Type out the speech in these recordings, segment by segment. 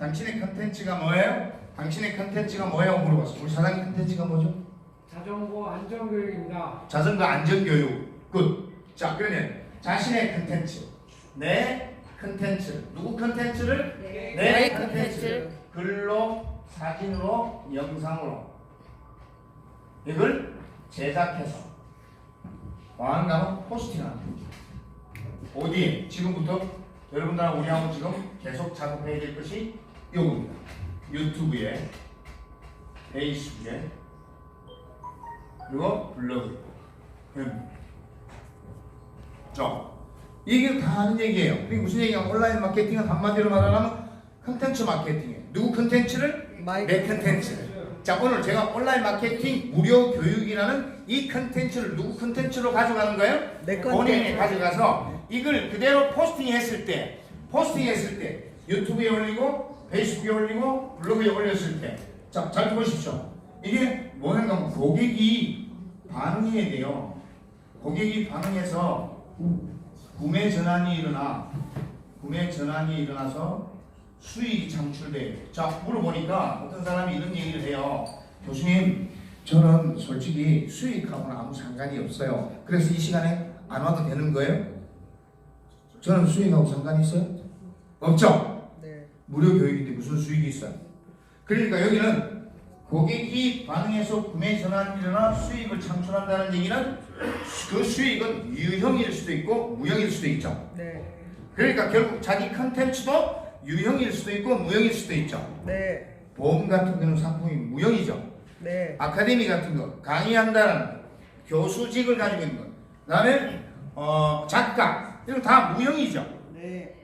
당신의 컨텐츠가 뭐예요? 당신의 컨텐츠가 뭐예요? 물어봤어. 우리 사장님 컨텐츠가 뭐죠? 자전거 안전교육입니다. 자전거 안전교육. 굿. 자, 그러면 자신의 컨텐츠, 내 컨텐츠, 누구 컨텐츠를? 내 컨텐츠를 글로, 사진으로, 영상으로 이걸 제작해서 왕가면 포스팅하는 거죠. 어디에? 지금부터 여러분들하고 우리하고 지금 계속 작업해야 될 것이 이겁니다. 유튜브에, 페이스북에, 그리고 블로그. 자, 이게 다 하는 얘기예요. 그리고 무슨 얘기야? 온라인 마케팅은 한마디로 말하면 컨텐츠 마케팅이에요. 누구 컨텐츠를? 내 컨텐츠를. 자, 오늘 제가 온라인 마케팅 무료 교육이라는 이 컨텐츠를 누구 컨텐츠로 가져가는 거예요? 내 본인이 가져가서 이걸 그대로 포스팅했을 때 유튜브에 올리고 페이스북에 올리고 블로그에 올렸을 때, 자, 잘 보십시오. 이게 뭐냐면 고객이 반응해야 돼요. 고객이 반응해서 구매 전환이 일어나서 수익이 창출돼요. 자, 물어보니까 어떤 사람이 이런 얘기를 해요. 교수님, 저는 솔직히 수익하고는 아무 상관이 없어요. 그래서 이 시간에 안 와도 되는 거예요? 저는 수익하고 상관이 있어요? 없죠? 네. 무료 교육인데 무슨 수익이 있어요? 그러니까 여기는 고객이 반응해서 구매 전환이 일어나 수익을 창출한다는 얘기는 그 수익은 유형일 수도 있고 무형일 수도 있죠. 네. 그러니까 결국 자기 컨텐츠도 유형일 수도 있고 무형일 수도 있죠. 네. 보험 같은 경우는 상품이 무형이죠. 네. 아카데미 같은 거, 강의한다는 교수직을 가지고 있는 거, 그다음에 작가, 이거 다 무형이죠. 네.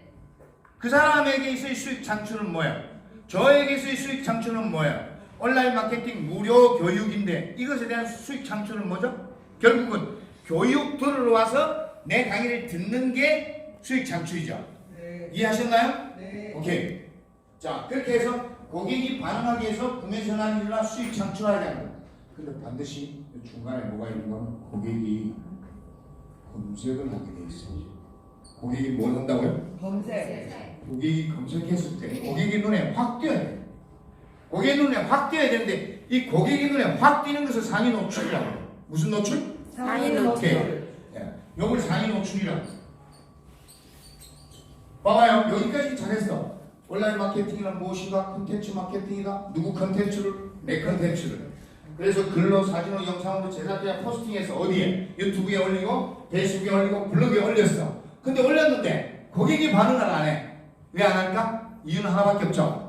그 사람에게서의 수익 창출은 뭐예요? 저에게서의 수익 창출은 뭐예요? 온라인 마케팅 무료 교육인데 이것에 대한 수익 창출은 뭐죠? 결국은 교육 들으러 와서 내 강의를 듣는 게 수익 창출이죠. 네. 이해하셨나요? 네. 오케이. 자, 그렇게 해서 고객이 반응하기 위해서 구매 전환이 일어나 수익 창출하게 하는 거예요. 근데 반드시 중간에 뭐가 있는 건 고객이 검색을 하게 돼 있어요. 고객이 뭘 한다고요? 검색. 고객이 검색했을 때 고객의 눈에 확 띄어야 돼요. 고객의 눈에 확 띄어야 되는데 이 고객의 눈에 확 띄는 것을 상위 노출이라고 해요. 무슨 노출? 상위 오케이. 노출. 예. 요걸 상위 노출이라고 해요. 봐봐요. 여기까지 잘했어. 온라인 마케팅이란 무엇인가? 컨텐츠 마케팅이다. 누구 컨텐츠를? 내 컨텐츠를. 그래서 글로, 사진으로, 영상으로 제작해야 포스팅해서 어디에? 유튜브에 올리고 페이스북에 올리고 블로그에 올렸어. 근데 올렸는데 고객이 반응을 안 해. 왜 안 할까? 이유는 하나밖에 없죠.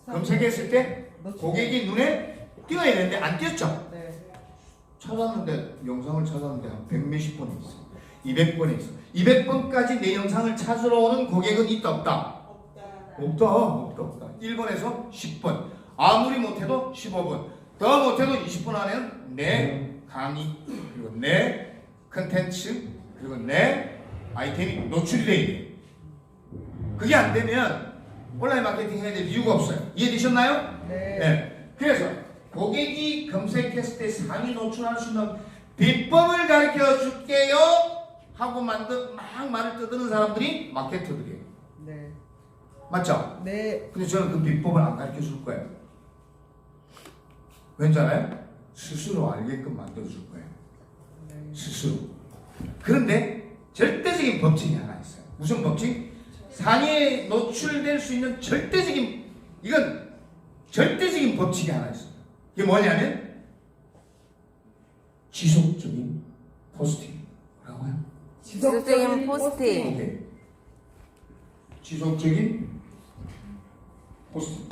검색했을 때 고객이 눈에 띄어야 되는데 안 띄었죠. 네. 찾았는데 영상을 찾았는데 한 100몇십 번이 있어. 200번이 있어. 200번까지 내 영상을 찾으러 오는 고객은 있다 없다? 없다. 1번에서 10번. 아무리 못해도 15번. 더 못해도 20분 안에는 내 강의 그리고 내 컨텐츠 그리고 내 아이템이 노출이 돼야 돼. 그게 안 되면 온라인 마케팅 해야 될 이유가 없어요. 이해되셨나요? 네. 네. 그래서 고객이 검색했을 때 상위 노출할 수 있는 비법을 가르쳐 줄게요 하고 막 말을 떠드는 사람들이 마케터들이에요. 네. 맞죠? 네. 근데 저는 그 비법을 안 가르쳐 줄 거예요. 왠지 알아요? 스스로 알게끔 만들어 줄 거예요. 네. 스스로. 그런데 절대적인 법칙이 하나 있어요. 무슨 법칙? 상위에 노출될 수 있는 절대적인 법칙이 하나 있어요. 이게 뭐냐면 지속적인 포스팅. 뭐라고요? 지속적인 포스팅. 오케이. 지속적인 포스팅.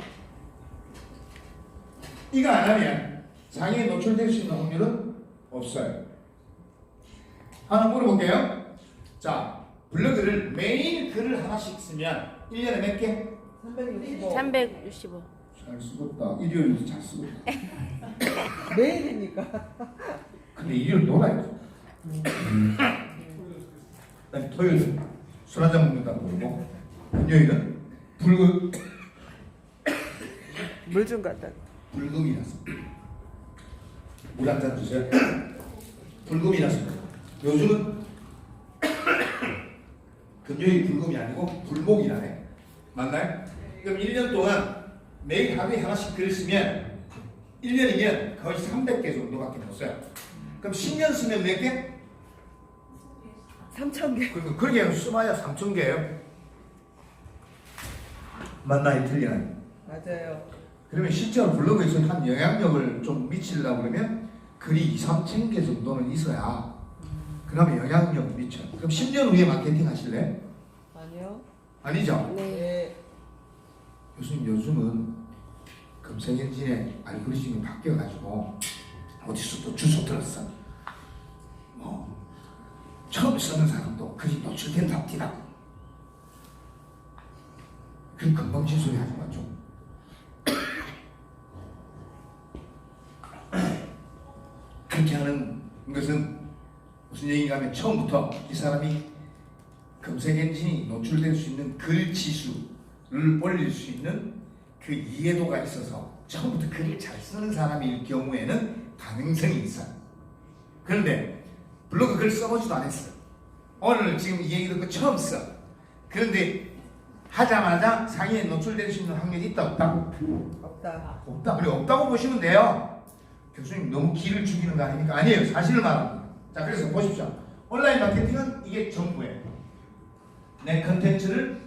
이거 안 하면 상위에 노출될 수 있는 확률은 없어요. 하나 물어볼게요. 자, 블로그를 매일 글을 하나씩 쓰면 1년에 몇 개? 365. 365. 잘 쓰겠다. 일요일도 잘 쓰겠다. 매일이니까. 근데 일요일 놀아야죠. 그다음에 토요일은 술 한잔 먹는다고 그러고 금요일은 물 좀 갖다. 불금이라서 물 한 잔 주세요. 불금이라서 요즘은 금요일 불금이 아니고 불목이라네. 맞나요? 그럼 1년 동안 매일 하루에 하나씩 글을 쓰면 1년이면 거의 300개 정도밖에 못 써요. 그럼 10년 쓰면 몇 개? 3,000개. 그러니까 그렇게 써봐야 3,000개예요. 맞나요? 틀리나요? 맞아요. 그러면 실제로 블로그에서 한 영향력을 좀 미치려고 그러면 글이 2,000~3,000개 정도는 있어야 그러면 영향력을 미쳐요. 그럼 10년 후에 마케팅 하실래요? 아니요. 아니죠? 네. 네. 교수님 요즘은 검색 엔진의 알고리즘이 바뀌어가지고 어디서 또 주소 들었어. 뭐 처음 쓰는 사람도 글이 노출된답니다. 그 건방진 소리 하지 마 좀. 그렇게 하는 것은 무슨 얘기인가 하면 처음부터 이 사람이 검색 엔진이 노출될 수 있는 글 지수를 올릴 수 있는 그 이해도가 있어서 처음부터 글을 잘 쓰는 사람일 경우에는 가능성이 있어요. 그런데 블로그 글 써보지도 않았어요. 오늘 지금 이 얘기 듣고 처음 써. 그런데 하자마자 상위에 노출될 수 있는 확률이 있다 없다? 없다. 없다. 그리고 없다고 보시면 돼요. 교수님 너무 기를 죽이는 거 아닙니까? 아니에요. 사실을 말합니다. 자, 그래서 보십시오. 온라인 마케팅은 이게 전부예요. 내 컨텐츠를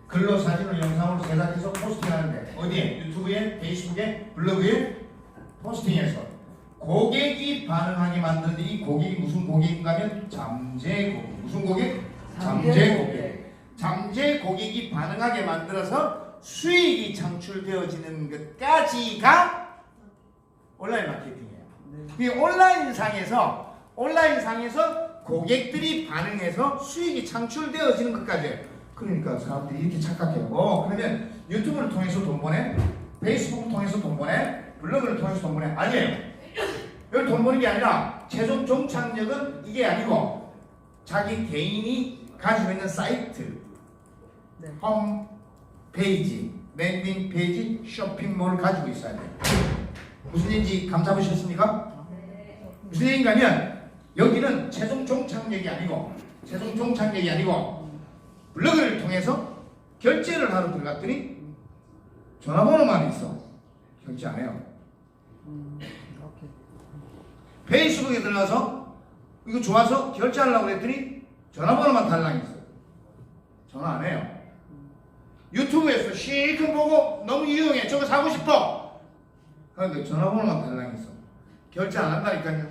글로 사진으로 영상으로 제작해서 포스팅하는데 어디에? 유튜브에, 페이스북에, 블로그에 포스팅해서 고객이 반응하게 만드는데 이 고객이 무슨 고객인가 하면 잠재 고객. 무슨 고객? 잠재 고객. 잠재 고객이 반응하게 만들어서 수익이 창출되어지는 것까지가 온라인 마케팅이에요. 이 온라인 상에서 고객들이 반응해서 수익이 창출되어지는 것까지예요. 그러니까 사람들이 이렇게 착각해요. 그러면 유튜브를 통해서 돈 버네? 페이스북을 통해서 돈 버네? 블로그를 통해서 돈 버네? 아니에요. 여기 돈 버는 게 아니라 최종 종착역은 이게 아니고 자기 개인이 가지고 있는 사이트, 네. 홈 페이지, 랜딩 페이지, 쇼핑몰을 가지고 있어야 돼요. 무슨 얘기인지 감 잡으셨습니까? 무슨 얘기인가 하면 여기는 최종 종착역이 아니고 블로그를 통해서 결제를 하러 들어갔더니 전화번호만 있어. 결제 안 해요. 오케이. 페이스북에 들어가서 이거 좋아서 결제하려고 그랬더니 전화번호만 달랑 있어. 전화 안 해요. 유튜브에서 실컷 보고 너무 유용해. 저거 사고 싶어. 그런데 전화번호만 달랑 있어. 결제 안 한다니까요.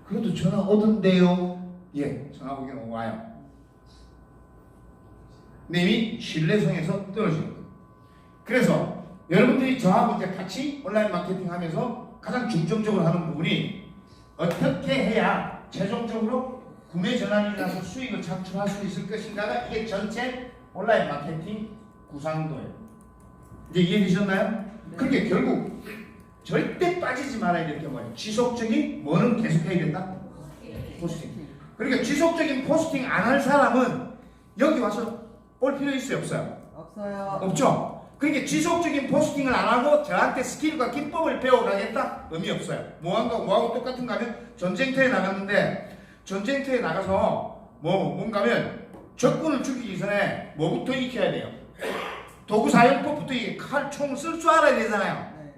그래도 전화 오던데요. 예, 전화 오긴 와요. 근데 이미 신뢰성에서 떨어지는 거예요. 그래서 여러분들이 저하고 이제 같이 온라인 마케팅 하면서 가장 중점적으로 하는 부분이 어떻게 해야 최종적으로 구매 전환이 나서 수익을 창출할 수 있을 것인가가 이게 전체 온라인 마케팅 구상도예요. 이제 이해되셨나요? 네. 그렇게 결국 절대 빠지지 말아야 될 게 뭐예요? 지속적인 뭐는 계속해야 된다? 포스팅. 그러니까 지속적인 포스팅 안 할 사람은 여기 와서 올 필요 있어요? 없어요? 없어요. 없죠? 그러니까 지속적인 포스팅을 안 하고 저한테 스킬과 기법을 배워가겠다? 의미 없어요. 뭐하고 똑같은가 하면 전쟁터에 나갔는데 전쟁터에 나가서 뭔가 하면 적군을 죽이기 전에 뭐부터 익혀야 돼요? 도구 사용법부터 칼, 총 쓸 줄 알아야 되잖아요. 네.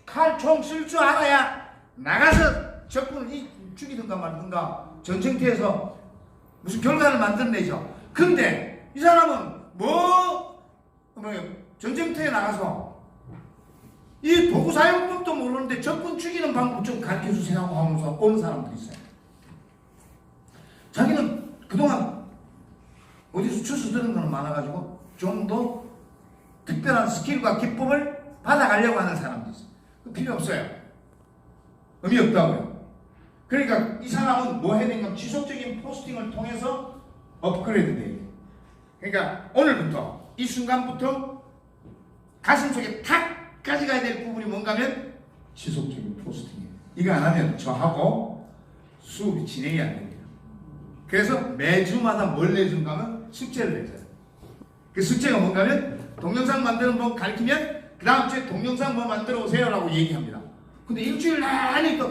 칼, 총 쓸 줄 알아야 나가서 적군을 죽이든가 말든가 전쟁터에서 무슨 결과를 만들어내죠. 근데 이 사람은 전쟁터에 나가서 이 도구 사용법도 모르는데 적군 죽이는 방법 좀 가르쳐 주세요 하면서 오는 사람들이 있어요. 자기는 그동안 어디서 주워 들은 거는 많아가지고 좀 더 특별한 스킬과 기법을 받아가려고 하는 사람도 있어요. 그 필요 없어요. 의미 없다고요. 그러니까 이 사람은 뭐 해야 되는가? 지속적인 포스팅을 통해서 업그레이드 돼야 돼요. 그러니까 오늘부터 이 순간부터 가슴속에 탁 가져가야 될 부분이 뭔가 하면 지속적인 포스팅이에요. 이거 안 하면 저하고 수업이 진행이 안 됩니다. 그래서 매주마다 뭘 내준가 하면 숙제를 내줘요. 그 숙제가 뭔가 하면 동영상 만드는 법 가르치면 그 다음 주에 동영상 뭐 만들어 오세요 라고 얘기합니다. 근데 일주일 하니까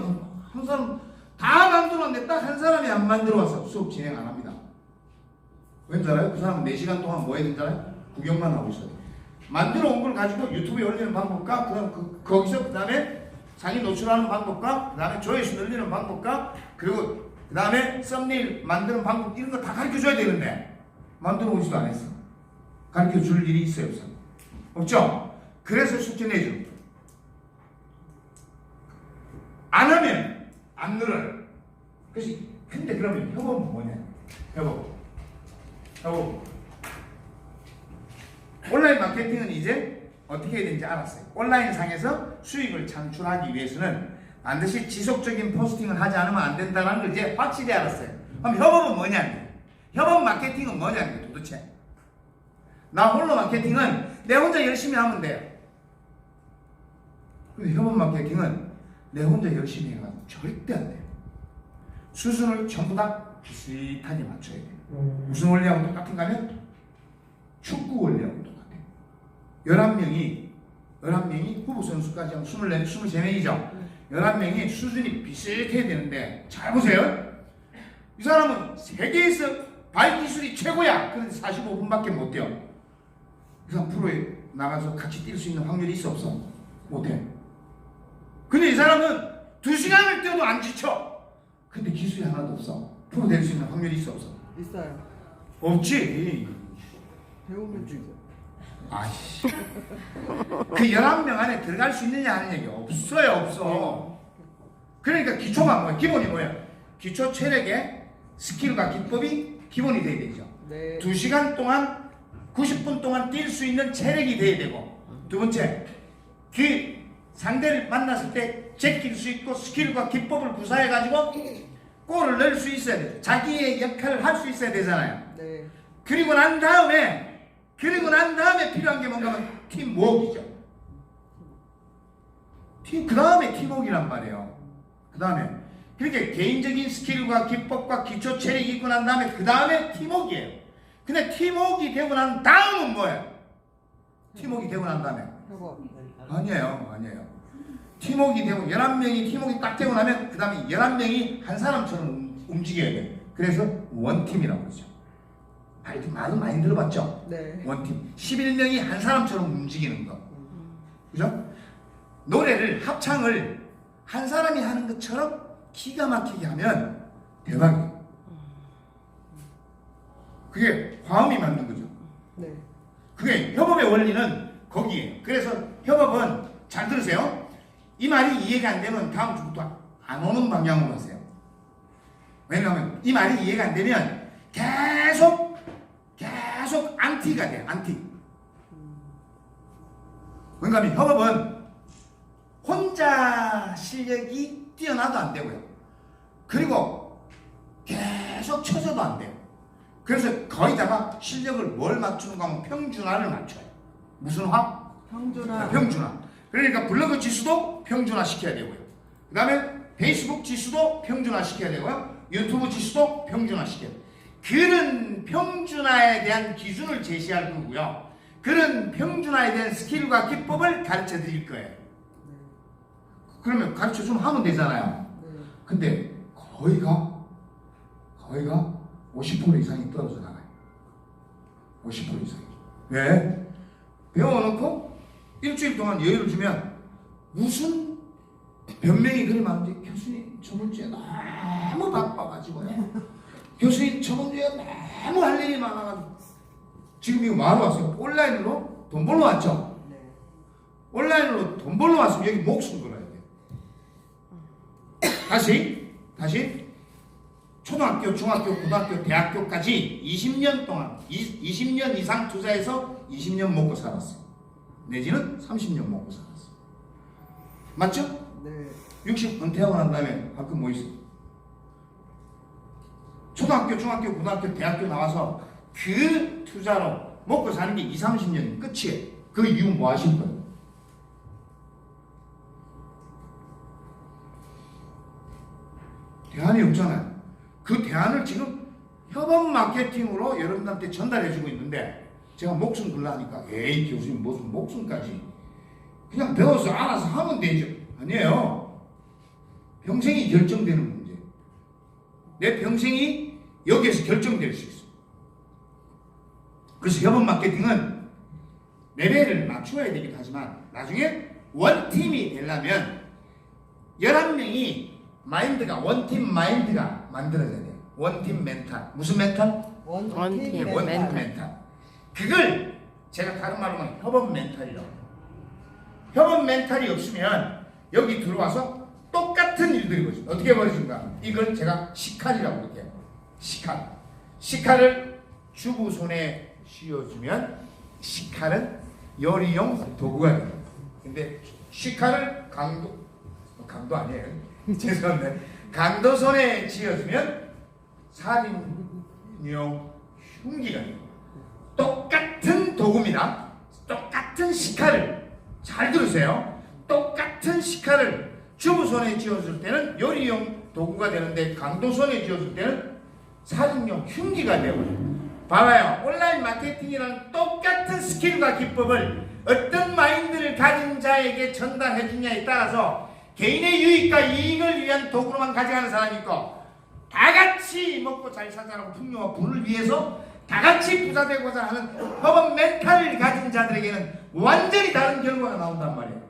한 사람 다 만들었는데 딱 한 사람이 안 만들어 와서 수업 진행 안 합니다. 왠지 알아요? 그 사람은 4시간 동안 뭐 해야 되잖아요? 구경만 하고 있어요. 만들어 온 걸 가지고 유튜브에 올리는 방법과 거기서 그 다음에 상위 노출하는 방법과 그 다음에 조회수 늘리는 방법과 그리고 그 다음에 썸네일 만드는 방법 이런 거 다 가르쳐줘야 되는데 만들어 오지도 않았어. 가르쳐줄 일이 있어요 없어? 없죠? 그래서 숙제 내줘. 안 하면 안 늘어요. 그래서 근데 그러면 협업은 뭐냐? 협업. 온라인 마케팅은 이제 어떻게 해야 되는지 알았어요. 온라인 상에서 수익을 창출하기 위해서는 반드시 지속적인 포스팅을 하지 않으면 안 된다는 걸 이제 확실히 알았어요. 그럼 협업은 뭐냐? 협업 마케팅은 뭐냐? 도대체 나 홀로 마케팅은 내 혼자 열심히 하면 돼요. 근데 협업 마케팅은 내 혼자 열심히 해가지고 절대 안 돼요. 수순을 전부 다 비슷하게 맞춰야 돼요. 무슨 원리하고 똑같은가 하면 축구 원리하고 똑같아요. 11명이 후보 선수까지 하면 23명이죠. 11명이 수준이 비슷해야 되는데 잘 보세요. 이 사람은 세계에서 발 기술이 최고야. 그런데 45분밖에 못 뛰어. 그 사람 프로에 나가서 같이 뛸 수 있는 확률이 있어 없어? 못해. 근데 이 사람은 2시간을 뛰어도 안 지쳐. 근데 기술이 하나도 없어. 프로 될 수 있는 확률이 있어 없어? 있어요. 없지. 배우면 되죠. 아이씨. 그 11명 안에 들어갈 수 있느냐 하는 얘기 없어요. 없어. 그러니까 기초가 뭐야? 기본이 뭐야? 기초 체력의 스킬과 기법이 기본이 돼야 되죠. 네. 2시간 동안 90분 동안 뛸 수 있는 체력이 돼야 되고, 두 번째 상대를 만났을 때 제낄 수 있고 스킬과 기법을 구사해 가지고 골을 넣을 수 있어야 돼. 자기의 역할을 할 수 있어야 되잖아요. 네. 그리고 난 다음에 필요한 게 뭔가 하면 팀워크이죠. 그 다음에 팀워크란 말이에요. 그 다음에 그렇게 개인적인 스킬과 기법과 기초 체력이 있고 난 다음에 그 다음에 팀워크예요. 근데 팀워크가 되고 난 다음은 뭐예요? 팀워크가 되고 난 다음에 협업. 아니에요. 팀워크가 되고 11명이 팀워크가 딱 되고 나면 그 다음에 11명이 한 사람처럼 움직여야 돼. 그래서 원팀이라고 그러죠. 말은 많이 들어봤죠? 네. 원팀. 11명이 한 사람처럼 움직이는 거. 그죠? 노래를, 합창을 한 사람이 하는 것처럼 기가 막히게 하면 대박이에요. 그게 화음이 만든 거죠. 네. 그게 협업의 원리는 거기에요. 그래서 협업은 잘 들으세요. 이 말이 이해가 안 되면 다음 주부터 안 오는 방향으로 하세요. 왜냐하면 이 말이 이해가 안 되면 계속 안티가 돼요. 안티. 왜냐하면 협업은 혼자 실력이 뛰어나도 안 되고요. 그리고 계속 쳐져도 안 돼요. 그래서 거의다가 실력을 뭘 맞추는가 하면 평준화를 맞춰요. 무슨 화? 평준화. 평준화. 그러니까 블로그 지수도 평준화 시켜야 되고요. 그 다음에 페이스북 지수도 평준화 시켜야 되고요. 유튜브 지수도 평준화 시켜야 돼요. 그런 평준화에 대한 기준을 제시할 거고요. 그런 평준화에 대한 스킬과 기법을 가르쳐 드릴 거예요. 그러면 가르쳐 주면 하면 되잖아요. 근데 거의가 50% 이상이 떨어져 나가요. 50% 이상이. 왜? 배워놓고 일주일 동안 여유를 주면 무슨 변명이 그리 많은지 교수님 저번 주에 너무 바빠가지고요. 교수님 저번 주에 너무 할 일이 많아가지고 지금 이거 뭐하러 왔어요? 온라인으로 돈 벌러 왔죠? 네. 온라인으로 돈 벌러 왔으면 여기 목숨 걸어야 돼. 다시 초등학교, 중학교, 고등학교, 대학교까지 20년 동안 20년 이상 투자해서 20년 먹고 살았어요. 내지는 30년 먹고 살았어요. 맞죠? 네. 60 은퇴하고 난 다음에 가끔 뭐 있어? 초등학교, 중학교, 고등학교, 대학교 나와서 그 투자로 먹고 사는 게 20, 30년이 끝이에요. 그 이후 뭐 하실 거예요? 대안이 없잖아요. 그 대안을 지금 협업 마케팅으로 여러분들한테 전달해주고 있는데 제가 목숨 걸라 하니까 에이 교수님 무슨 목숨까지 그냥 배워서 알아서 하면 되죠. 아니에요. 평생이 결정되는 문제. 내 평생이 여기에서 결정될 수 있어. 그래서 협업 마케팅은 레벨을 맞추어야 되기도 하지만 나중에 원팀이 되려면 11명이 마인드가 원팀 마인드가 만들어져야 돼요. 원팀 멘탈. 무슨 멘탈? 원팀 네, 원팀 멘탈. 그걸 제가 다른 말로 하면 협업 멘탈이라고 해요. 협업 멘탈이 없으면 여기 들어와서 똑같은 일들이 벌어져요. 어떻게 벌어진가? 이걸 제가 시칼이라고 그럴게요. 시칼. 시칼을 주부 손에 씌워주면 시칼은 요리용 도구가 돼요. 근데 시칼을 강도 아니에요. 죄송합니다. 강도 손에 쥐어주면 살인용 흉기가 돼요. 똑같은 도구입니다. 똑같은 시칼을 잘 들으세요. 똑같은 시칼을 주부 손에 쥐어줄 때는 요리용 도구가 되는데 강도 손에 쥐어줄 때는 살인용 흉기가 되어버려요. 봐봐요. 온라인 마케팅이랑 똑같은 스킬과 기법을 어떤 마인드를 가진 자에게 전달해 주냐에 따라서 개인의 유익과 이익을 위한 도구로만 가져가는 사람이 있고 다 같이 먹고 잘 살자라고 풍요와 부를 위해서 다 같이 부자 되고자 하는 협업 멘탈을 가진 자들에게는 완전히 다른 결과가 나온단 말이에요.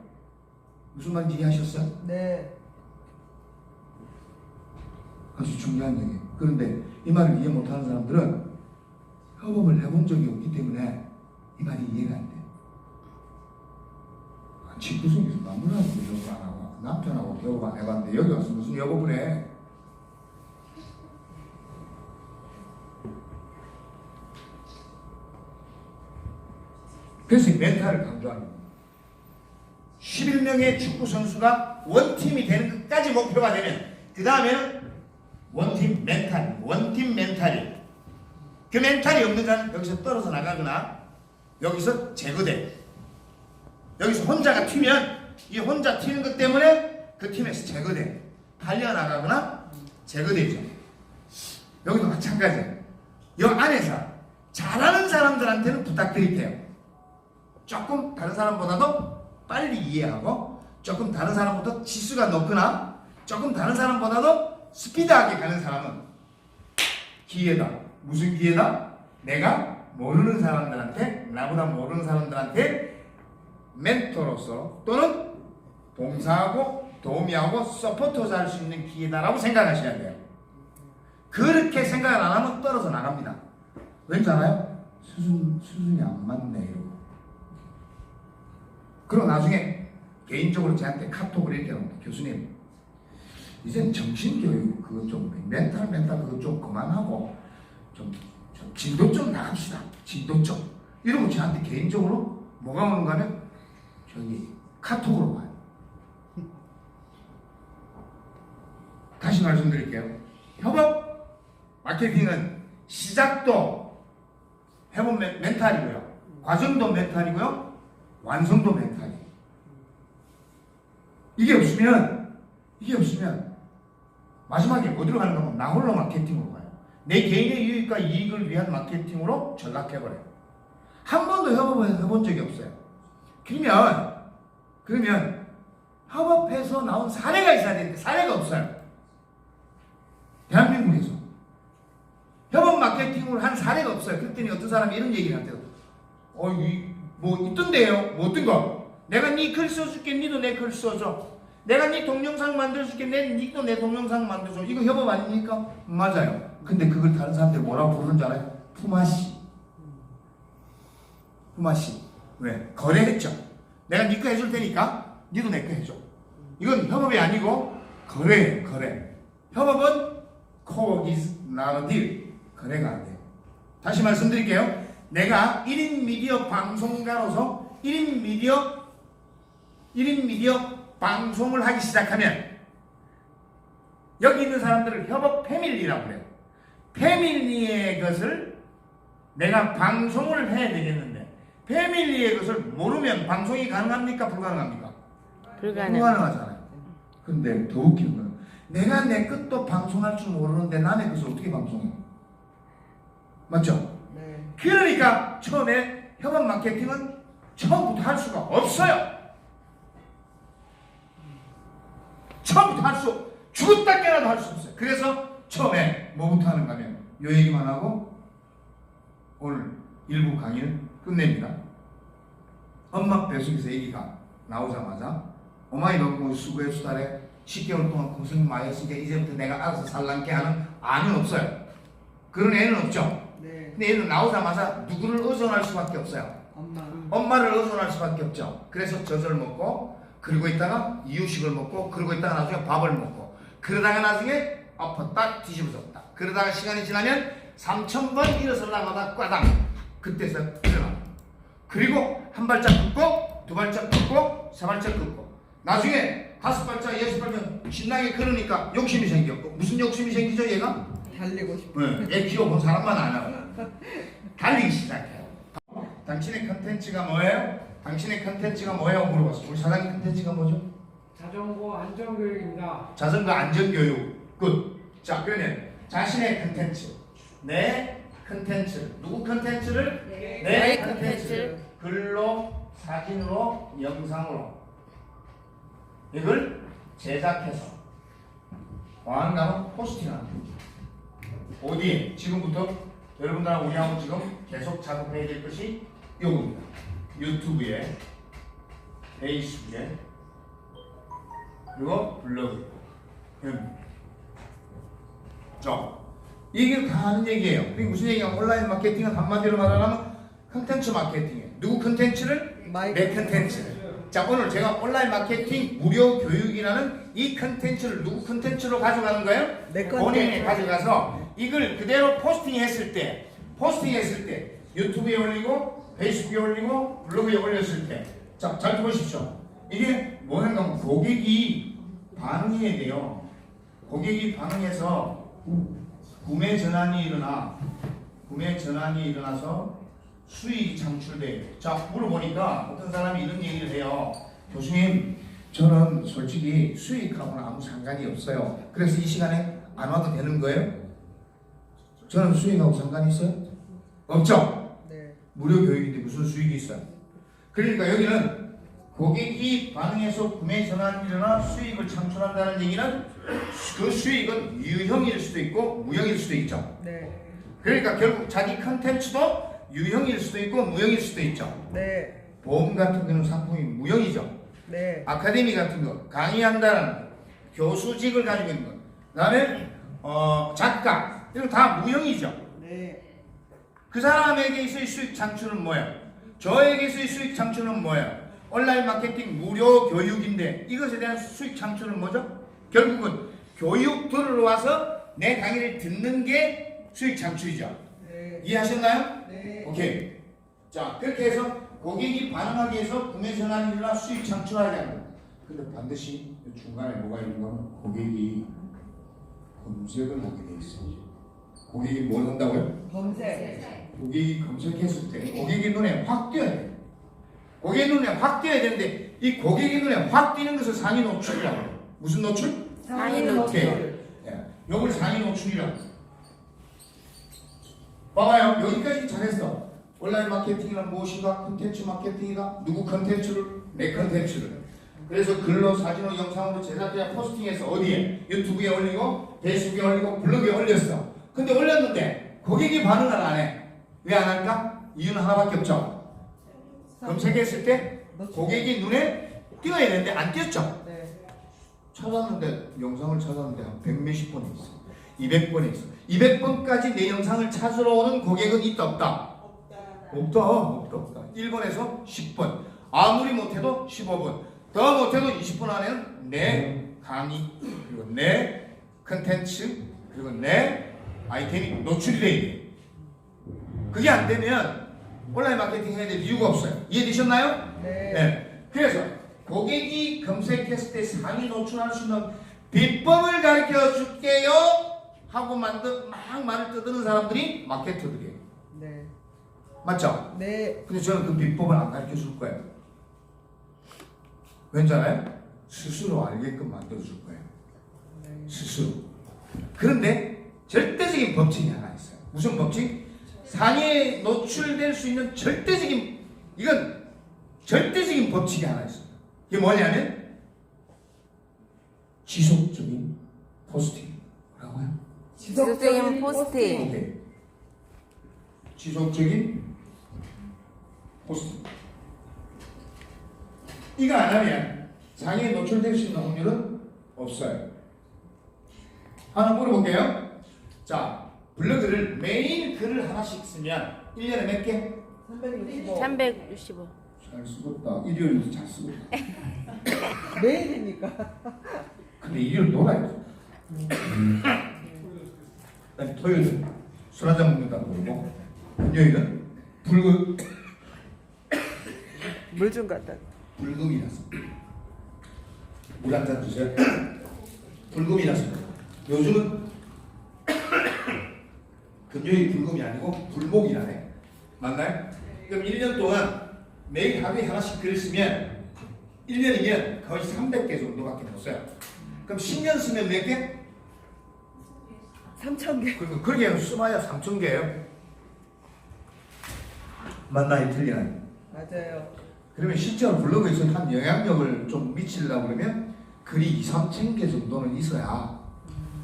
무슨 말인지 이해하셨어요? 네. 아주 중요한 얘기예요. 그런데 이 말을 이해 못하는 사람들은 협업을 해본 적이 없기 때문에 이 말이 이해가 안 돼요. 집구석에서 마누라하고 협업 안 하고 남편하고 협업 안 해봤는데 여기 와서 무슨 협업을 해? 그래서 이 멘탈을 강조하는 겁니다. 11명의 축구 선수가 원팀이 되는 것까지 목표가 되면 그 다음에는 원팀 멘탈이 그 멘탈이 없는 자는 여기서 떨어져 나가거나 여기서 제거돼. 여기서 혼자가 튀면 이 혼자 튀는 것 때문에 그 팀에서 제거돼. 팔려나가거나 제거되죠. 여기도 마찬가지예요. 이 안에서 잘하는 사람들한테는 부탁드릴게요. 조금 다른 사람보다도 빨리 이해하고 조금 다른 사람보다 지수가 높거나 조금 다른 사람보다도 스피드하게 가는 사람은 기회다. 무슨 기회다? 내가 모르는 사람들한테 나보다 모르는 사람들한테 멘토로서 또는 봉사하고 도우미하고 서포터즈 할 수 있는 기회다라고 생각하셔야 돼요. 그렇게 생각을 안 하면 떨어져 나갑니다. 왠지 알아요? 수준이 안 맞네 이러고. 그리고 나중에 개인적으로 저한테 카톡을 이렇게 합니다. 교수님 이젠 정신교육 그거 좀 멘탈 그거 좀 그만하고 좀 진도 좀 나갑시다. 진도 좀 이러고 저한테 개인적으로 뭐가 오는가 하면 저기 카톡으로 와요. 다시 말씀드릴게요. 협업 마케팅은 시작도 협업 멘탈이고요. 과정도 멘탈이고요. 완성도 멘탈이에요. 이게 없으면 마지막에 어디로 가는가 하면 나 홀로 마케팅으로 가요. 내 개인의 유익과 이익을 위한 마케팅으로 전락해버려요. 한 번도 협업을 해본 적이 없어요. 그러면 협업해서 나온 사례가 있어야 되는데 사례가 없어요. 대한민국에서 협업 마케팅을 한 사례가 없어요. 그랬더니 어떤 사람이 이런 얘기를 한대요. 뭐 있던데요? 뭐 어떤 거? 내가 네 글 써줄게. 니도 내 글 써줘. 내가 네 동영상 만들어줄게. 니도 내 동영상 만들어줘. 이거 협업 아닙니까? 맞아요. 근데 그걸 다른 사람들이 뭐라고 부르는 줄 알아요? 품앗이. 왜? 거래했죠. 내가 네 거 해줄 테니까 니도 내 거 해줘. 이건 협업이 아니고 거래예요. 거래. 협업은 co is not a deal. 거래가 안 돼요. 다시 말씀드릴게요. 내가 1인 미디어 방송가로서 1인 미디어 방송을 하기 시작하면 여기 있는 사람들을 협업 패밀리라고 그래요. 패밀리의 것을 내가 방송을 해야 되겠는데 패밀리의 것을 모르면 방송이 가능합니까? 불가능합니까? 불가능하잖아요. 근데 더 웃긴 건 내가 내 것도 방송할 줄 모르는데 남의 것을 어떻게 방송해? 맞죠? 네. 그러니까 처음에 협업 마케팅은 처음부터 할 수가 없어요. 처음부터 죽었다 깨나도 할 수 없어요. 그래서 처음에 뭐부터 하는가 하면 요 얘기만 하고 오늘 일부 강의는 끝냅니다. 엄마 뱃속에서 아기가 나오자마자 어머니 너무 수고했어 달에 10개월 동안 고생 많이 했으니까 이제부터 내가 알아서 살란게 하는 아는 없어요. 그런 애는 없죠. 네. 근데 얘는 나오자마자 누구를 의존할 수밖에 없어요. 엄마. 엄마를 의존할 수밖에 없죠. 그래서 젖을 먹고 그러고 있다가 이유식을 먹고 그러고 있다가 나중에 밥을 먹고 그러다가 나중에 엎었다 뒤집어졌다. 그러다가 시간이 지나면 3,000번 일어서려마다 꽈당 그때서 일어나. 그리고 한 발짝 긋고 두 발짝 긋고 세 발짝 긋고 나중에 5발짝 6발짝 신나게 걸으니까 욕심이 생겼고 무슨 욕심이 생기죠 얘가? 달리고 싶어. 애 키워본 사람만 알아요. 달리기 시작해요. 당신의 컨텐츠가 뭐예요? 당신의 컨텐츠가 뭐예요? 물어봤어. 우리 사장님 컨텐츠가 뭐죠? 자전거 안전교육입니다. 자전거 안전교육. 끝. 자, 그러면 자신의 컨텐츠, 내 컨텐츠, 누구 컨텐츠를? 내 컨텐츠를 글로, 사진으로, 영상으로 이걸 제작해서 왕가로 포스팅하는 거죠. 어디에? 지금부터 여러분들하고 우리하고 지금 계속 작업해야 될 것이 요겁니다. 유튜브에, 페이스북에, 그리고 블로그에. 자, 이게 다 하는 얘기예요. 그게 무슨 얘기야? 온라인 마케팅은 한마디로 말하면 컨텐츠 마케팅이에요. 누구 컨텐츠를? 내 컨텐츠를. 자, 오늘 제가 온라인 마케팅 무료 교육이라는 이 컨텐츠를 누구 컨텐츠로 가져가는 거예요? 내 본인이 컨텐츠. 가져가서 이걸 그대로 포스팅했을 때 유튜브에 올리고 페이스북에 올리고 블로그에 올렸을 때 자, 잘 들어보십시오. 이게 뭐냐면 고객이 반응해야 돼요. 고객이 반응해서 구매 전환이 일어나서 수익이 창출돼요. 자, 물어보니까 어떤 사람이 이런 얘기를 해요. 교수님, 저는 솔직히 수익하고는 아무 상관이 없어요. 그래서 이 시간에 안 와도 되는 거예요? 저는 수익하고 상관이 있어요? 없죠? 네. 무료 교육인데 무슨 수익이 있어요? 그러니까 여기는 고객이 반응해서 구매 전환이 일어나 수익을 창출한다는 얘기는 그 수익은 유형일 수도 있고 무형일 수도 있죠. 네. 그러니까 결국 자기 컨텐츠도 유형일 수도 있고 무형일 수도 있죠. 네. 보험 같은 경우는 상품이 무형이죠. 네. 아카데미 같은 거, 강의한다는 거, 교수직을 가지고 있는 거, 그다음에 작가 이런 다 무형이죠. 네. 그 사람에게서의 수익 창출은 뭐예요? 저에게서의 수익 창출은 뭐예요? 온라인 마케팅 무료 교육인데 이것에 대한 수익 창출은 뭐죠? 결국은 교육 들으러 와서 내 강의를 듣는 게 수익 창출이죠. 네. 이해하셨나요? 네. 오케이. 자, 그렇게 해서 고객이 반응하기 위해서 구매 전환이 일어나 수익 창출하게 하는 거예요. 근데 반드시 중간에 뭐가 있는 거는 고객이 검색을 하게 돼 있어요. 고객이 뭘 한다고요? 검색. 고객이 검색했을 때 고객의 눈에 확 띄어야 돼요. 고객의 눈에 확 띄어야 되는데 이 고객의 눈에 확 띄는 것을 상위 노출이라고 해요. 무슨 노출? 상위 오케이. 노출. 예. 요걸 상위 노출이라고 해요. 봐봐요. 여기까지 잘했어. 온라인 마케팅이란 무엇인가? 컨텐츠 마케팅이다. 누구 컨텐츠를? 내 컨텐츠를. 그래서 글로, 사진으로, 영상으로 제작해야 포스팅해서 어디에? 유튜브에 올리고 페이스북에 올리고 블로그에 올렸어. 근데 올렸는데 고객이 반응을 안 해. 왜 안 할까? 이유는 하나밖에 없죠. 검색했을 때 고객이 눈에 띄어야 되는데 안 띄었죠. 네. 찾았는데 영상을 찾았는데 한 100몇십 번이 있어. 200번이 있어. 200번까지 내 영상을 찾으러 오는 고객은 있다 없다? 없다. 1번에서 10번. 아무리 못해도 15번. 더 못해도 20분 안에는 내 강의 그리고 내 컨텐츠 그리고 내 아이템이 노출이 돼야 돼. 그게 안 되면 온라인 마케팅 해야 될 이유가 없어요. 이해되셨나요? 네. 네. 그래서 고객이 검색했을 때 상위 노출할 수 있는 비법을 가르쳐 줄게요 하고 막 말을 떠드는 사람들이 마케터들이에요. 네. 맞죠? 네. 근데 저는 그 비법을 안 가르쳐 줄 거예요. 왠지 알아요? 스스로 알게끔 만들어 줄 거예요. 네. 스스로. 그런데 절대적인 법칙이 하나 있어요. 무슨 법칙? 상위에 노출될 수 있는 절대적인 법칙이 하나 있어요. 이게 뭐냐면 지속적인 포스팅. 뭐라고요? 지속적인 포스팅. 오케이. 지속적인 포스팅. 이거 안 하면 장애에 노출될 수 있는 확률은 없어요. 하나 물어볼게요. 자, 블로그를 매일 글을 하나씩 쓰면 1년에 몇 개? 365. 365. 잘 쓰겠다. 일요일도 잘 쓰겠다. 매일이니까. 근데 일요일 놀아야죠. 그다음에 토요일은 술 한잔 먹는다고 그러고, 금요일은 물 좀 갖다. 불금이라서 물 한 잔 주세요. 불금이라서 요즘은 금요일 불금이 아니고 불목이라네. 맞나요? 그럼 1년 동안 매일 하루에 하나씩 글을 쓰면 1년이면 거의 300개 정도밖에 못 써요. 그럼 10년 쓰면 몇 개? 3,000개. 그리고 그렇게 써봐야 3,000개예요. 맞나요? 틀리나요? 맞아요. 그러면 실제로 블로그에서 한 영향력을 좀 미치려고 그러면 글이 2,000~3,000개 정도는 있어야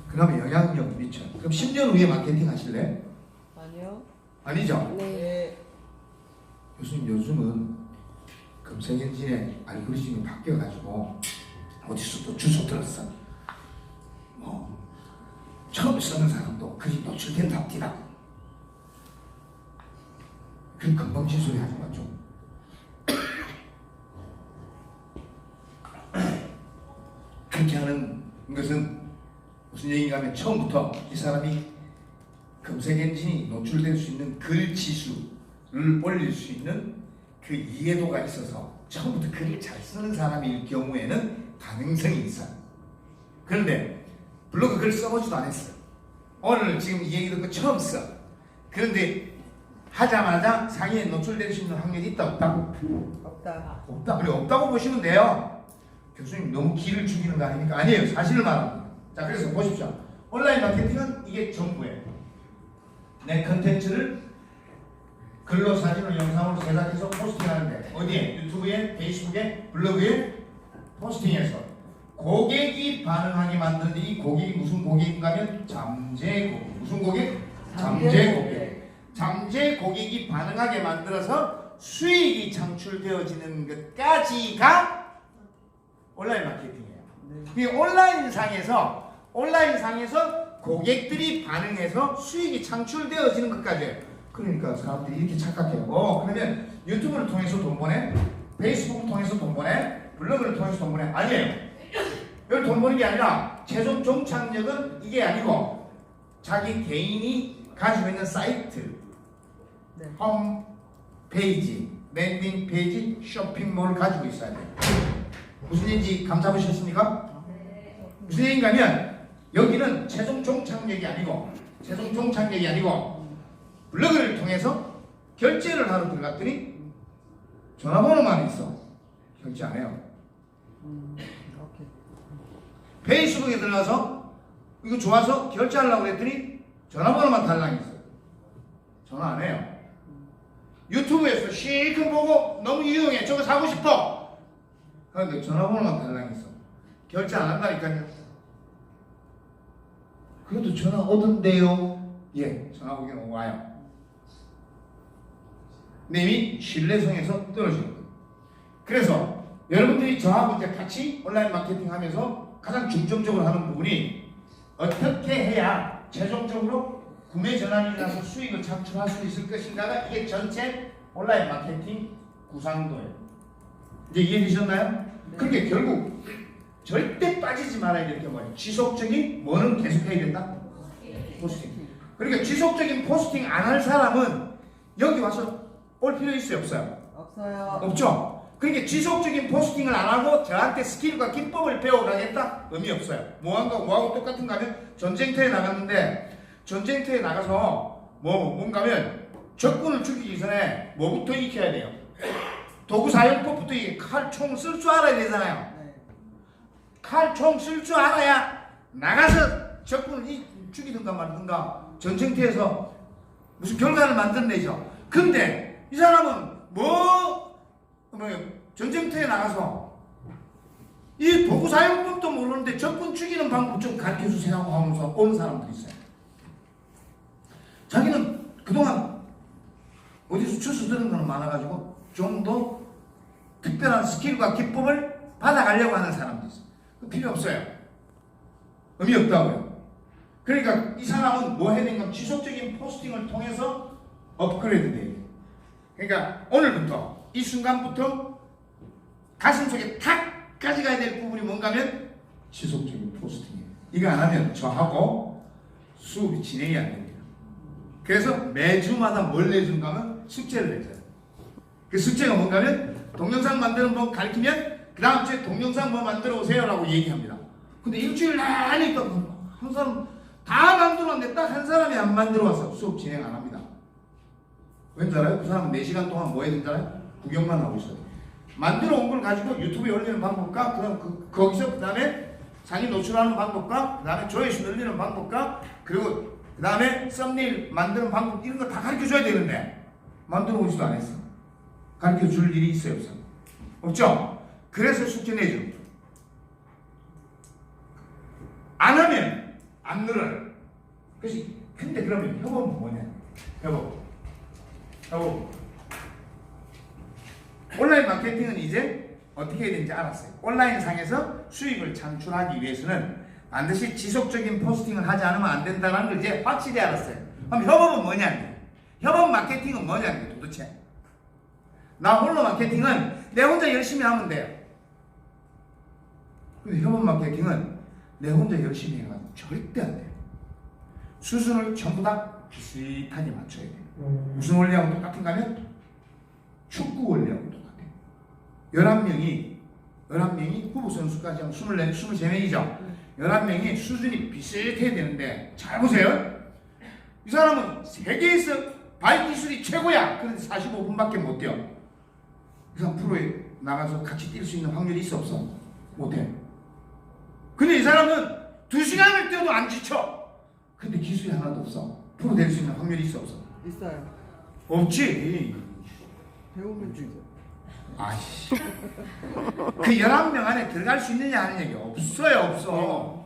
그러면 영향력을 미쳐요. 그럼 10년 후에 마케팅 하실래요? 아니요. 아니죠? 네. 네. 교수님 요즘은 검색 엔진의 알고리즘이 바뀌어가지고 어디서 또 주소 들었어. 뭐 처음 쓰는 사람도 글이 노출된답니다. 그 금방진 소리 하지 마 좀. 그렇게 하는 것은 무슨 얘기인가 하면 처음부터 이 사람이 검색 엔진이 노출될 수 있는 글 지수를 올릴 수 있는 그 이해도가 있어서 처음부터 글을 잘 쓰는 사람일 경우에는 가능성이 있어요. 그런데 블로그 글 써보지도 않았어요. 오늘 지금 이 얘기 듣고 처음 써. 그런데 하자마자 상위에 노출될 수 있는 확률이 있다 없다? 없다. 없다. 그리고 없다고 보시면 돼요. 교수님 너무 기를 죽이는 거 아닙니까? 아니에요. 사실을 말합니다. 자, 그래서 보십시오. 온라인 마케팅은 이게 전부예요. 내 컨텐츠를 글로 사진으로 영상으로 제작해서 포스팅하는데 어디에? 유튜브에, 페이스북에, 블로그에 포스팅해서 고객이 반응하게 만드는데 이 고객이 무슨 고객인가 하면 잠재 고객. 무슨 고객? 잠재 고객. 잠재 고객이 반응하게 만들어서 수익이 창출되어지는 것까지가 온라인 마케팅이에요. 이 온라인 상에서 고객들이 반응해서 수익이 창출되어지는 것까지예요. 그러니까 사람들이 이렇게 착각해요. 그러면 유튜브를 통해서 돈 버네, 페이스북을 통해서 돈 버네, 블로그를 통해서 돈 버네. 아니에요. 여기 돈 버는 게 아니라 최종 종착역은 이게 아니고 자기 개인이 가지고 있는 사이트, 네. 홈 페이지, 랜딩 페이지, 쇼핑몰을 가지고 있어야 돼요. 무슨 얘기인지 감 잡으셨습니까? 무슨 얘기인가 하면 여기는 최종 종착역이 아니고 블로그를 통해서 결제를 하러 들어갔더니 전화번호만 있어. 결제 안 해요. 오케이. 페이스북에 들어가서 이거 좋아서 결제하려고 그랬더니 전화번호만 달랑 있어요. 전화 안 해요. 유튜브에서 실컷 보고 너무 유용해. 저거 사고 싶어. 그런데 전화번호만 달랑 있어. 결제 안 한다니까요. 그래도 전화 오던데요. 예, 전화 오긴 와요. 근데 이미 신뢰성에서 떨어지는 거예요. 그래서 여러분들이 저하고 이제 같이 온라인 마케팅 하면서 가장 중점적으로 하는 부분이 어떻게 해야 최종적으로 구매 전환이 나서 수익을 창출할 수 있을 것인가가 이게 전체 온라인 마케팅 구상도예요. 이제 이해되셨나요? 그렇게 결국 절대 빠지지 말아야 될 게 뭐예요? 지속적인 뭐는 계속해야 된다? 포스팅. 그러니까 지속적인 포스팅 안 할 사람은 여기 와서 올 필요 있어요? 없어요? 없어요. 없죠? 그러니까 지속적인 포스팅을 안 하고 저한테 스킬과 기법을 배워가겠다? 의미 없어요. 뭐하고 똑같은가 하면 전쟁터에 나갔는데 전쟁터에 나가서 뭔가 하면 적군을 죽이기 전에 뭐부터 익혀야 돼요? 도구 사용법부터 칼, 총 쓸 줄 알아야 되잖아요. 네. 칼, 총 쓸 줄 알아야 나가서 적군을 죽이든가 말든가 전쟁터에서 무슨 결과를 만들어내죠. 근데 이 사람은 전쟁터에 나가서 이 도구 사용법도 모르는데 적군 죽이는 방법 좀 가르쳐주세요 하면서 오는 사람들이 있어요. 자기는 그동안 어디서 주워 들은 거는 많아가지고 좀 더 특별한 스킬과 기법을 받아가려고 하는 사람도 있어요. 그 필요 없어요. 의미 없다고요. 그러니까 이 사람은 뭐 해야 되는가? 지속적인 포스팅을 통해서 업그레이드 돼야 돼요. 그러니까 오늘부터 이 순간부터 가슴속에 탁 가져가야 될 부분이 뭔가 하면 지속적인 포스팅이에요. 이거 안 하면 저하고 수업이 진행이 안 됩니다. 그래서 매주마다 뭘 내준가 하면 숙제를 내줘요. 그 숙제가 뭔가 하면 동영상 만드는 법 가르치면 그 다음 주에 동영상 뭐 만들어 오세요 라고 얘기합니다. 근데 일주일 내내 한 사람 다 만들었는데 딱 한 사람이 안 만들어 와서 수업 진행 안 합니다. 왠지 알아요? 그 사람은 4시간 동안 뭐 해야 되는지 알아요? 구경만 하고 있어요. 만들어 온 걸 가지고 유튜브에 올리는 방법과 거기서 그 다음에 상위 노출하는 방법과 그 다음에 조회수 늘리는 방법과 그리고 그 다음에 썸네일 만드는 방법 이런 거 다 가르쳐 줘야 되는데 만들어 오지도 않았어. 가르쳐 줄 일이 있어요 없어요? 없죠? 그래서 숙제 내줘. 안 하면 안 늘어요. 그래서 근데 그러면 협업은 뭐냐? 협업. 온라인 마케팅은 이제 어떻게 해야 되는지 알았어요. 온라인 상에서 수익을 창출하기 위해서는 반드시 지속적인 포스팅을 하지 않으면 안 된다는 걸 이제 확실히 알았어요. 그럼 협업은 뭐냐? 협업 마케팅은 뭐냐? 도대체 나 홀로 마케팅은 내 혼자 열심히 하면 돼요. 근데 협업 마케팅은 내 혼자 열심히 해가지고 절대 안 돼요. 수순을 전부 다 비슷하게 맞춰야 돼요. 무슨 원리하고 똑같은가 하면 축구 원리하고 똑같아요. 11명이 후보 선수까지 하면 23명이죠. 11명이 수준이 비슷해야 되는데 잘 보세요. 이 사람은 세계에서 발 기술이 최고야. 그런데 45분밖에 못 뛰어. 이 사람 프로에 나가서 같이 뛸 수 있는 확률이 있어 없어? 못해. 근데 이 사람은 2시간을 뛰어도 안 지쳐. 근데 기술이 하나도 없어. 프로 될 수 있는 확률이 있어 없어? 있어요. 없지. 배우면 되죠. 아이씨. 그 11명 안에 들어갈 수 있느냐 하는 얘기 없어요. 없어.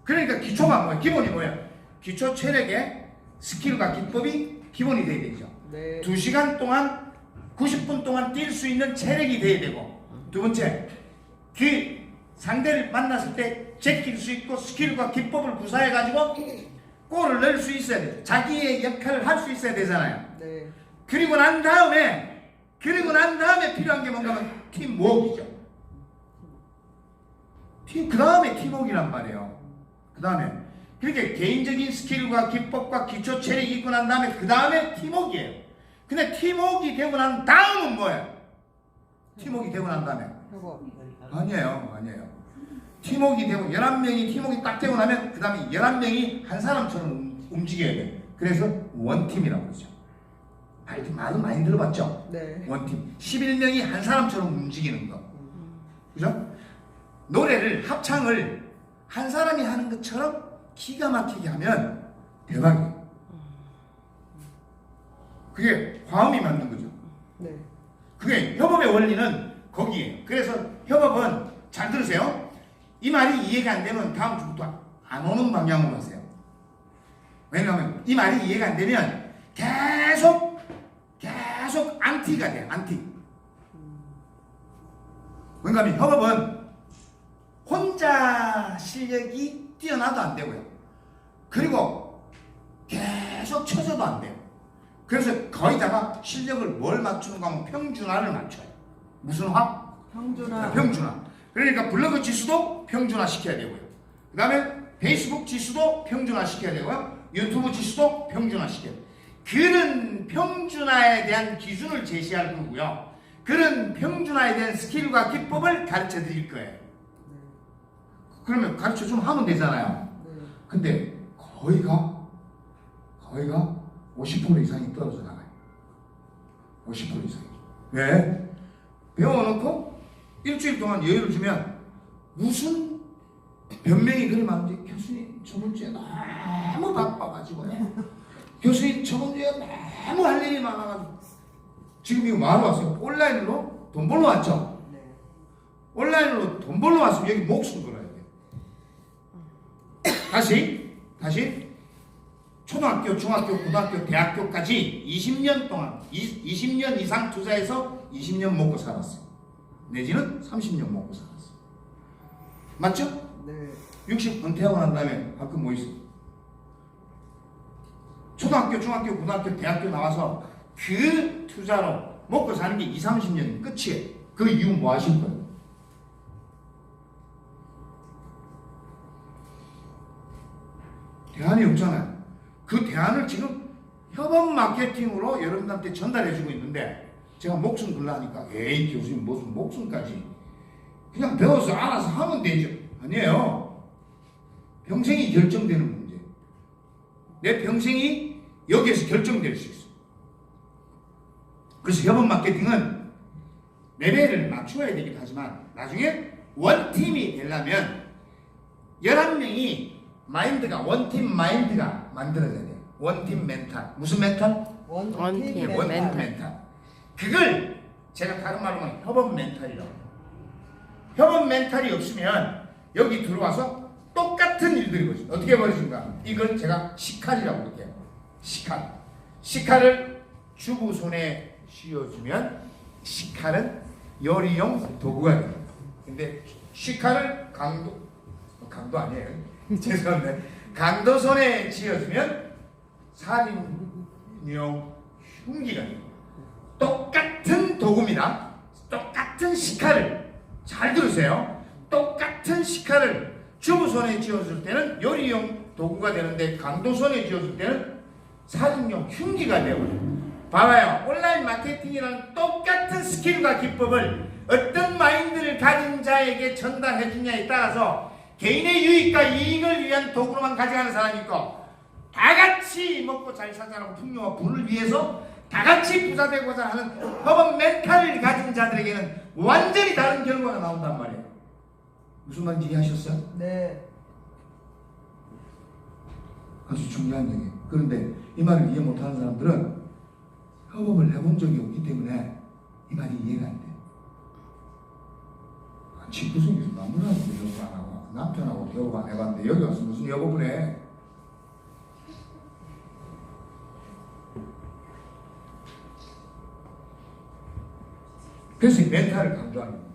그러니까 기초가 뭐야? 기본이 뭐야? 기초 체력의 스킬과 기법이 기본이 돼야 되죠. 네. 2시간 동안 90분 동안 뛸 수 있는 체력이 돼야 되고, 두 번째 상대를 만났을 때 제낄 수 있고 스킬과 기법을 구사해 가지고 골을 넣을 수 있어야 돼. 자기의 역할을 할 수 있어야 되잖아요. 네. 그리고 난 다음에 필요한 게 뭔가 하면 팀워크이죠. 그 다음에 팀워크란 말이에요. 그 다음에 그렇게 개인적인 스킬과 기법과 기초 체력이 있고 난 다음에 그 다음에 팀워크예요. 근데 팀워크가 되고 난 다음은 뭐예요? 팀워크가 되고 난 다음에 협업. 아니에요. 팀워크가 되고 11명이 팀워크가 딱 되고 나면 그 다음에 11명이 한 사람처럼 움직여야 돼. 그래서 원팀이라고 그러죠. 말은 많이 들어봤죠? 네. 원팀. 11명이 한 사람처럼 움직이는 거. 그죠? 노래를, 합창을 한 사람이 하는 것처럼 기가 막히게 하면 대박이에요. 그게 화음이 맞는 거죠. 네. 그게 협업의 원리는 거기에요. 그래서 협업은 잘 들으세요. 이 말이 이해가 안 되면 다음 주부터 안 오는 방향으로 하세요. 왜냐하면 이 말이 이해가 안 되면 계속 안티가 돼요. 안티. 왜냐하면 협업은 혼자 실력이 뛰어나도 안 되고요. 그리고 계속 쳐져도 안 돼요. 그래서 거의다가 실력을 뭘 맞추는가 하면 평준화를 맞춰요. 무슨 화? 평준화. 평준화. 그러니까 블로그 지수도 평준화 시켜야 되고요. 그 다음에 페이스북 지수도 평준화 시켜야 되고요. 유튜브 지수도 평준화 시켜야 돼요. 그런 평준화에 대한 기준을 제시할 거고요. 그런 평준화에 대한 스킬과 기법을 가르쳐 드릴 거예요. 그러면 가르쳐 좀 하면 되잖아요. 근데 거의가 50% 이상이 떨어져 나가요. 50% 이상이. 왜? 배워놓고 일주일 동안 여유를 주면 무슨 변명이 그리 많은지 교수님 저번 주에 너무 바빠가지고요. 교수님 저번 주에 너무 할 일이 많아가지고 지금 이거 뭐하러 왔어요? 온라인으로 돈 벌러 왔죠? 네. 온라인으로 돈 벌러 왔으면 여기 목숨 걸어야 돼요. 다시 초등학교, 중학교, 고등학교, 대학교까지 20년 동안 20년 이상 투자해서 20년 먹고 살았어요. 내지는 30년 먹고 살았어요. 맞죠? 네. 60 은퇴하고 난 다음에 학교 뭐 있어? 초등학교, 중학교, 고등학교, 대학교 나와서 그 투자로 먹고 사는 게 20, 30년이 끝이에요. 그 이후 뭐 하실 거예요? 대안이 없잖아요. 그 대안을 지금 협업 마케팅으로 여러분들한테 전달해주고 있는데 제가 목숨 걸라 하니까 에이 교수님 무슨 목숨까지 그냥 배워서 알아서 하면 되죠. 아니에요. 평생이 결정되는 문제. 내 평생이 여기에서 결정될 수 있어. 그래서 협업 마케팅은 레벨을 맞추어야 되긴 하지만 나중에 원팀이 되려면 11명이 마인드가 원팀 마인드가 만들어져야 돼요. 원팀 멘탈. 무슨 멘탈? 원팀 원팀 멘탈. 멘탈. 그걸 제가 다른 말로 하면 협업 멘탈이라고 해요. 협업 멘탈이 없으면 여기 들어와서 똑같은 일들이 벌어집니다. 어떻게 벌어집니까? 이걸 제가 시칼이라고 그럴게요. 시칼. 시칼을 주부 손에 씌워주면 시칼은 요리용 도구가 됩니다. 근데 시칼을 강도 아니에요. 죄송합니다. 강도 손에 쥐어주면 살인용 흉기가 됩니다. 똑같은 도구입니다. 똑같은 시칼을 잘 들으세요. 똑같은 시칼을 주부 손에 쥐어줄 때는 요리용 도구가 되는데 강도 손에 쥐어줄 때는 살인용 흉기가 되어버려요. 봐봐요. 온라인 마케팅이랑 똑같은 스킬과 기법을 어떤 마인드를 가진 자에게 전달해 주냐에 따라서 개인의 유익과 이익을 위한 도구로만 가져가는 사람이 있고 다 같이 먹고 잘 살자라고 풍요와 부를 위해서 다 같이 부자 되고자 하는 협업 멘탈을 가진 자들에게는 완전히 다른 결과가 나온단 말이에요. 무슨 말인지 이해하셨어요? 네. 아주 중요한 얘기예요. 그런데 이 말을 이해 못하는 사람들은 협업을 해본 적이 없기 때문에 이 말이 이해가 안 돼요. 집구석에서 너무나도 협업 안 하고 남편하고 협업 안 해봤는데 여기 와서 무슨 협업을 해? 그래서 이 멘탈을 강조하는 겁니다.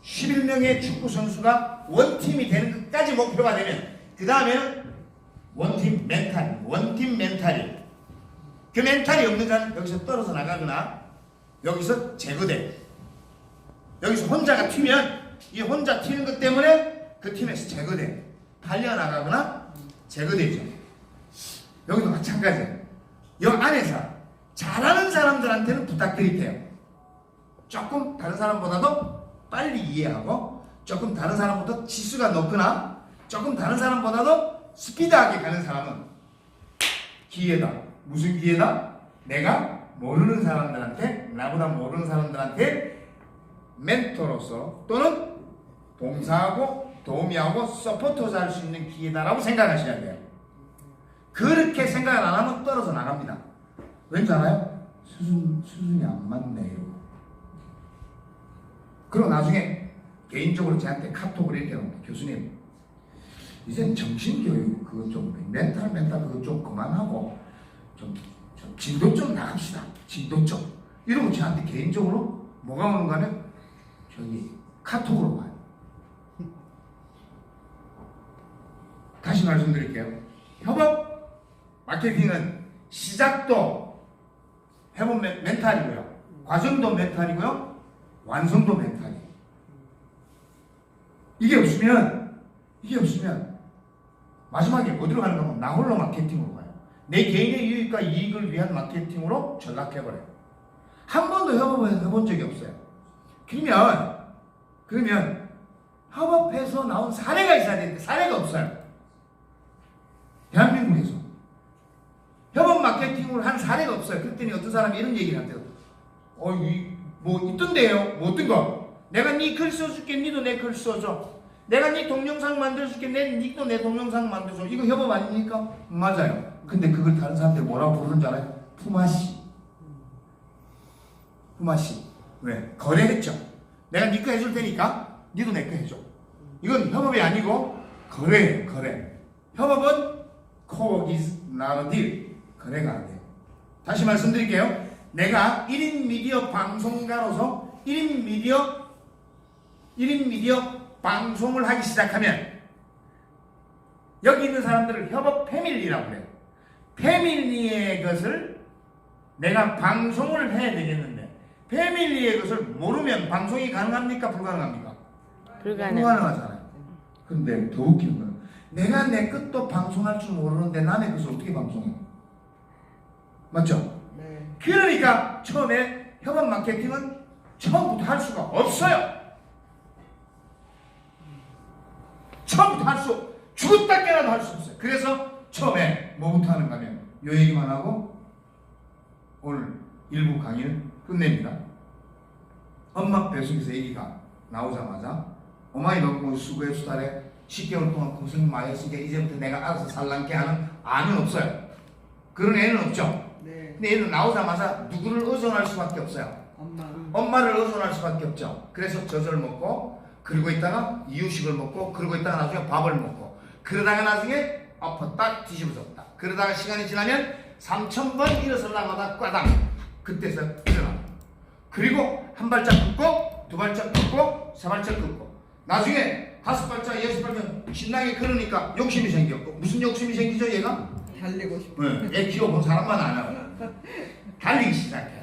11명의 축구 선수가 원팀이 되는 것까지 목표가 되면 그 다음에는 원팀 멘탈이 그 멘탈이 없는 자는 여기서 떨어져 나가거나 여기서 제거돼. 여기서 혼자가 튀면 이 혼자 튀는 것 때문에 그 팀에서 제거돼. 팔려나가거나 제거되죠. 여기도 마찬가지예요. 이 안에서 잘하는 사람들한테는 부탁드릴게요. 조금 다른 사람보다도 빨리 이해하고 조금 다른 사람보다 지수가 높거나 조금 다른 사람보다도 스피드하게 가는 사람은 기회다. 무슨 기회다? 내가 모르는 사람들한테 나보다 모르는 사람들한테 멘토로서 또는 봉사하고 도우미하고 서포터를 할 수 있는 기회다라고 생각하셔야 돼요. 그렇게 생각을 안 하면 떨어져 나갑니다. 왠지 알아요? 수준이 안 맞네 이러고. 그리고 나중에 개인적으로 저한테 카톡을 이렇게 합니다. 교수님 이젠 정신교육 그거 좀 멘탈 그거 좀 그만하고 좀 진도 좀 나갑시다. 진도 좀 이러고 저한테 개인적으로 뭐가 오는가 하면 저기 카톡으로 와요. 다시 말씀드릴게요. 협업 마케팅은 시작도 협업 멘탈이고요. 과정도 멘탈이고요. 완성도 멘탈이에요. 이게 없으면 마지막에 어디로 가는가 하면 나 홀로 마케팅으로 가요. 내 개인의 유익과 이익을 위한 마케팅으로 전락해버려요. 한 번도 협업을 해본 적이 없어요. 그러면 협업해서 나온 사례가 있어야 되는데 사례가 없어요. 대한민국에서 협업 마케팅을 한 사례가 없어요. 그랬더니 어떤 사람이 이런 얘기를 한대요. 뭐 있던데요? 뭐 어떤 거? 내가 네 글 써줄게. 니도 내 글 써줘. 내가 네 동영상 만들어줄게. 니도 내 동영상 만들어줘. 이거 협업 아닙니까? 맞아요. 근데 그걸 다른 사람들이 뭐라고 부르는 줄 알아요? 품앗이. 왜? 거래했죠. 내가 네 거 해줄 테니까 니도 내 거 해줘. 이건 협업이 아니고 거래예요. 거래. 협업은 coke is not a deal. 거래가 안 돼요. 다시 말씀드릴게요. 내가 1인 미디어 방송가로서 1인 미디어 방송을 하기 시작하면 여기 있는 사람들을 협업 패밀리라고 그래요. 패밀리의 것을 내가 방송을 해야 되겠는데 패밀리의 것을 모르면 방송이 가능합니까? 불가능합니까? 불가능하잖아요. 근데 더 웃긴 거는 내가 내 것도 방송할 줄 모르는데 남의 것을 어떻게 방송해? 맞죠? 네. 그러니까 처음에 협업 마케팅은 처음부터 할 수가 없어요. 처음부터 죽었다 깨나도 할 수 없어요. 그래서 처음에 뭐부터 하는가 하면 요 얘기만 하고 오늘 일부 강의를 끝냅니다. 엄마 뱃속에서 얘기가 나오자마자 어머니 너무 수고해 수달에 10개월 동안 고생 많이 했으니까 이제부터 내가 알아서 살란게 하는 아는 없어요. 그런 애는 없죠. 네. 근데 얘는 나오자마자 누구를 의존할 수밖에 없어요. 엄마를 의존할 수밖에 없죠. 그래서 젖을 먹고 그러고 있다가 이유식을 먹고 그러고 있다가 나중에 밥을 먹고 그러다가 나중에 아파 딱 뒤집어졌다. 그러다가 시간이 지나면 3,000번 일어서려마다 꽈당 그때서 일어나. 그리고 한 발짝 긋고 두 발짝 긋고 세 발짝 긋고 나중에 5발짝 6발짝 신나게 걸으니까 욕심이 생겼고 무슨 욕심이 생기죠 얘가? 달리고 싶어. 애 키워본 사람만 알아요. 달리기 시작해.